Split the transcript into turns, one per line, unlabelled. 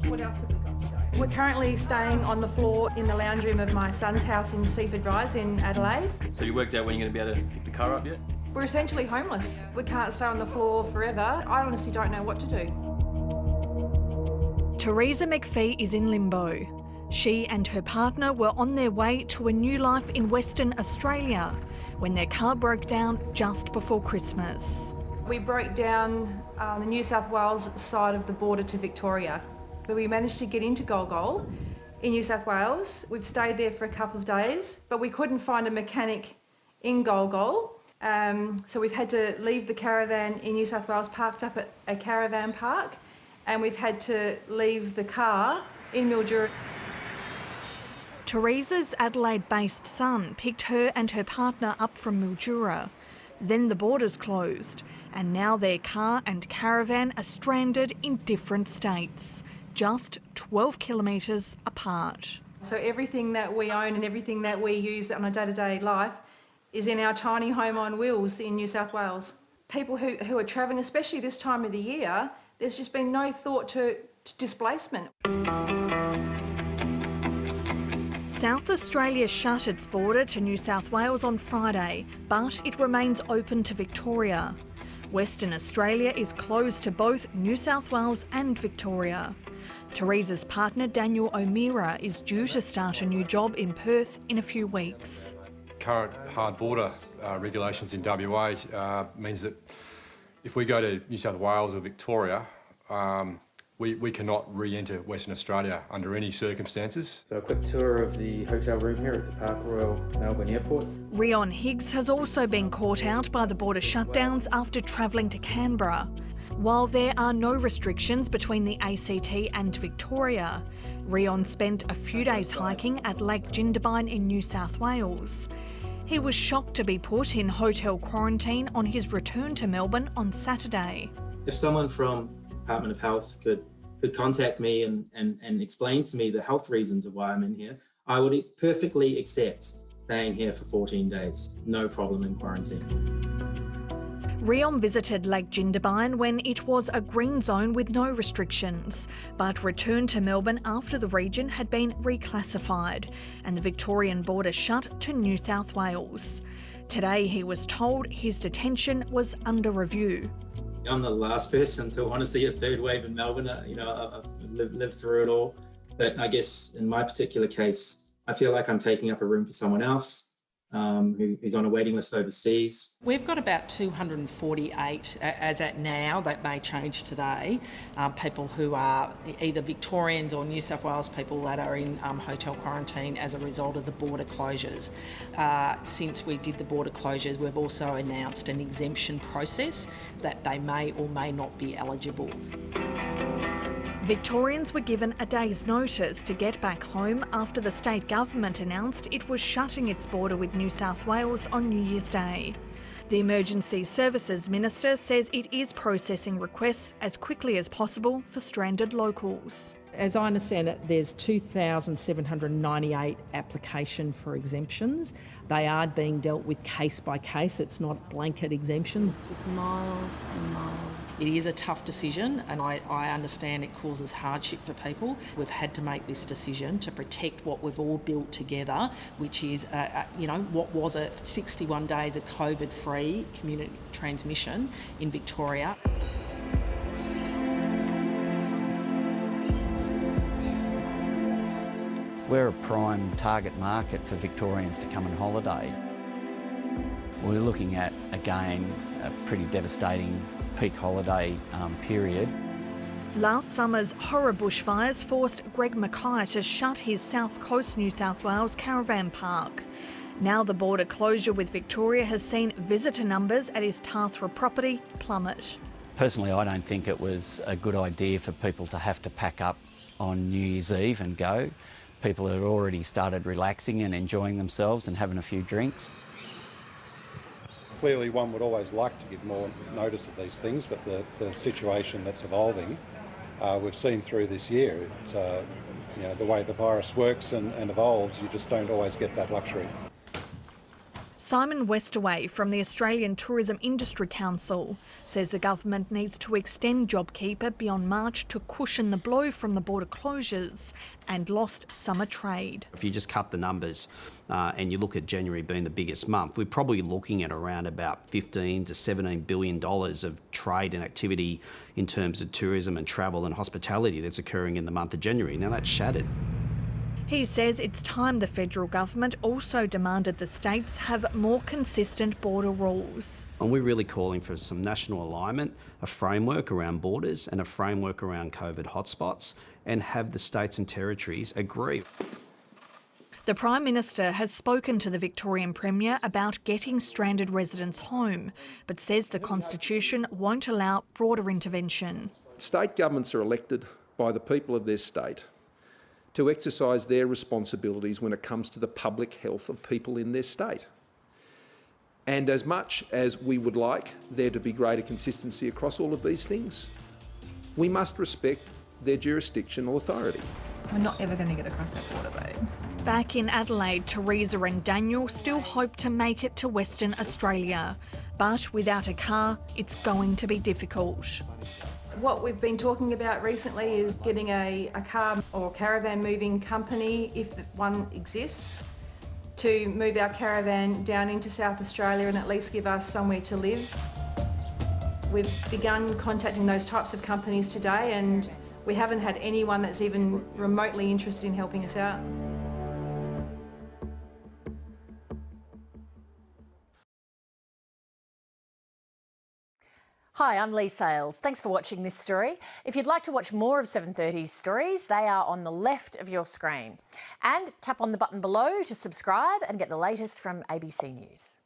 What else have we got to go? We're currently staying on the floor in the lounge room of my son's house in Seaford Rise in Adelaide.
So you worked out when you're going to be able to pick the car up yet?
We're essentially homeless. We can't stay on the floor forever. I honestly don't know what to do.
Teresa McPhee is in limbo. She and her partner were on their way to a new life in Western Australia when their car broke down just before Christmas.
We broke down the New South Wales side of the border to Victoria, but we managed to get into Golgol in New South Wales. We've stayed there for a couple of days, but we couldn't find a mechanic in Golgol. So we've had to leave the caravan in New South Wales parked up at a caravan park, and we've had to leave the car in Mildura.
Teresa's Adelaide-based son picked her and her partner up from Mildura. Then the borders closed, and now their car and caravan are stranded in different states, just 12 kilometres apart.
So everything that we own and everything that we use on a day-to-day life is in our tiny home on wheels in New South Wales. People who are travelling, especially this time of the year, there's just been no thought to displacement.
South Australia shut its border to New South Wales on Friday, but it remains open to Victoria. Western Australia is closed to both New South Wales and Victoria. Teresa's partner Daniel O'Meara is due to start a new job in Perth in a few weeks.
Current hard border regulations in WA means that if we go to New South Wales or Victoria, we cannot re-enter Western Australia under any circumstances.
So a quick tour of the hotel room here at the Park Royal Melbourne Airport.
Rion Higgs has also been caught out by the border shutdowns after travelling to Canberra. While there are no restrictions between the ACT and Victoria, Rion spent a few days hiking at Lake Jindabyne in New South Wales. He was shocked to be put in hotel quarantine on his return to Melbourne on Saturday.
If someone from Department of Health could contact me and explain to me the health reasons of why I'm in here, I would perfectly accept staying here for 14 days. No problem in quarantine.
Rion visited Lake Jindabyne when it was a green zone with no restrictions, but returned to Melbourne after the region had been reclassified and the Victorian border shut to New South Wales. Today he was told his detention was under review.
I'm the last person to want to see a third wave in Melbourne. I've lived through it all. But I guess in my particular case, I feel like I'm taking up a room for someone else who's on a waiting list overseas.
We've got about 248 as at now, that may change today, people who are either Victorians or New South Wales people that are in hotel quarantine as a result of the border closures. Since we did the border closures, we've also announced an exemption process that they may or may not be eligible.
Victorians were given a day's notice to get back home after the state government announced it was shutting its border with New South Wales on New Year's Day. The Emergency Services Minister says it is processing requests as quickly as possible for stranded locals.
As I understand it, there's 2,798 applications for exemptions. They are being dealt with case by case. It's not blanket exemptions.
Just miles and miles.
It is a tough decision, and I understand it causes hardship for people. We've had to make this decision to protect what we've all built together, which is, what was 61 days of COVID-free community transmission in Victoria.
We're a prime target market for Victorians to come and holiday. We're looking at, again, a pretty devastating peak holiday period.
Last summer's horror bushfires forced Greg Mackay to shut his South Coast New South Wales caravan park. Now the border closure with Victoria has seen visitor numbers at his Tathra property plummet.
Personally, I don't think it was a good idea for people to have to pack up on New Year's Eve and go. People had already started relaxing and enjoying themselves and having a few drinks.
Clearly one would always like to give more notice of these things, but the situation that's evolving, we've seen through this year. It's, the way the virus works and evolves, you just don't always get that luxury.
Simon Westaway from the Australian Tourism Industry Council says the government needs to extend JobKeeper beyond March to cushion the blow from the border closures and lost summer trade.
If you just cut the numbers and you look at January being the biggest month, we're probably looking at around about $15 to $17 billion of trade and activity in terms of tourism and travel and hospitality that's occurring in the month of January. Now that's shattered.
He says it's time the federal government also demanded the states have more consistent border rules.
And we're really calling for some national alignment, a framework around borders and a framework around COVID hotspots, and have the states and territories agree.
The Prime Minister has spoken to the Victorian Premier about getting stranded residents home, but says the Constitution won't allow broader intervention.
State governments are elected by the people of their state to exercise their responsibilities when it comes to the public health of people in their state. And as much as we would like there to be greater consistency across all of these things, we must respect their jurisdictional authority.
We're not ever going to get across that border, babe.
Back in Adelaide, Teresa and Daniel still hope to make it to Western Australia. But without a car, it's going to be difficult.
What we've been talking about recently is getting a car or caravan moving company, if one exists, to move our caravan down into South Australia and at least give us somewhere to live. We've begun contacting those types of companies today, and we haven't had anyone that's even remotely interested in helping us out.
Hi, I'm Lee Sales. Thanks for watching this story. If you'd like to watch more of 730's stories, they are on the left of your screen. And tap on the button below to subscribe and get the latest from ABC News.